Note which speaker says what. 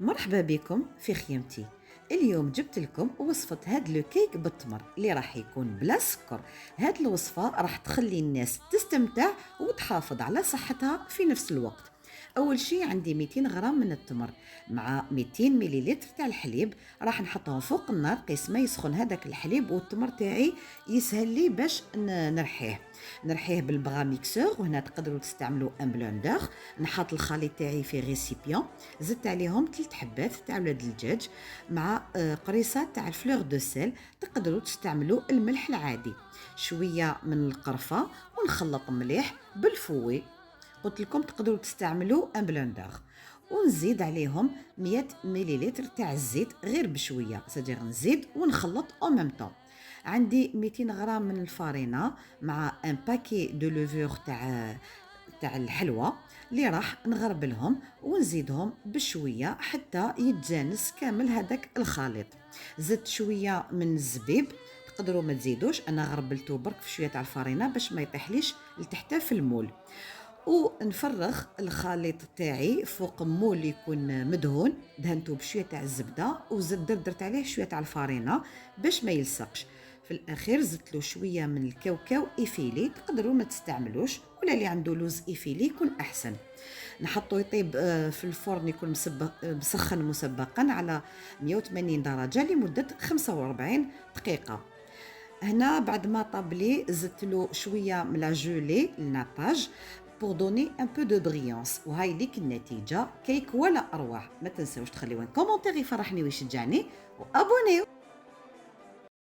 Speaker 1: مرحبا بكم في خيمتي. اليوم جبت لكم وصفة هاد لو كيك بالتمر اللي راح يكون بلا سكر. هاد الوصفة راح تخلي الناس تستمتع وتحافظ على صحتها في نفس الوقت. اول شي عندي 200 غرام من التمر مع 200 مليلتر تاع الحليب، راح نحطهم فوق النار قيس ما يسخن هذاك الحليب والتمر تاعي يسهل لي باش نرحيه بالبغا ميكسور. وهنا تقدروا تستعملوا ان بلندر. نحط الخليط تاعي في ريسيبيون، زدت عليهم 3 حبات تاع ولاد الدجاج مع قريصه تاع الفلور دو سيل. تقدروا تستعملوا الملح العادي، شويه من القرفه، ونخلط مليح بالفوي. قلت لكم تقدروا تستعملوا ان بلندر. ونزيد عليهم 100 مليلتر تاع الزيت غير بشويه، سادير نزيد ونخلط او ميم طون. عندي 200 غرام من الفارينه مع ان باكي دو لوفور تاع الحلوى اللي راح نغربلهم ونزيدهم بشويه حتى يتجانس كامل هذاك الخليط. زدت شويه من الزبيب، تقدروا ما تزيدوش، انا غربلته برك في شويه تاع الفارينه باش ما يطيحليش لتحت في المول. ونفرغ الخليط تاعي فوق مول يكون مدهون، دهنته بشويه تاع الزبده درت عليه شويه تاع الفارينه باش ما يلصقش. في الاخير زدت له شويه من الكاوكاو ايفيلي، تقدروا ما تستعملوش، ولا اللي عنده لوز ايفيلي يكون احسن. نحطه يطيب في الفرن يكون مسخن مسبقا على 180 درجه لمده 45 دقيقه. هنا بعد ما طاب لي زدت له شويه من لا جولي الناباج pour donner un peu de brillance. وهاي ليك النتيجه، كيك ولا اروع. ما تنسوش تخليوا كومونتير يفرحني ويشجعني، وابونيو.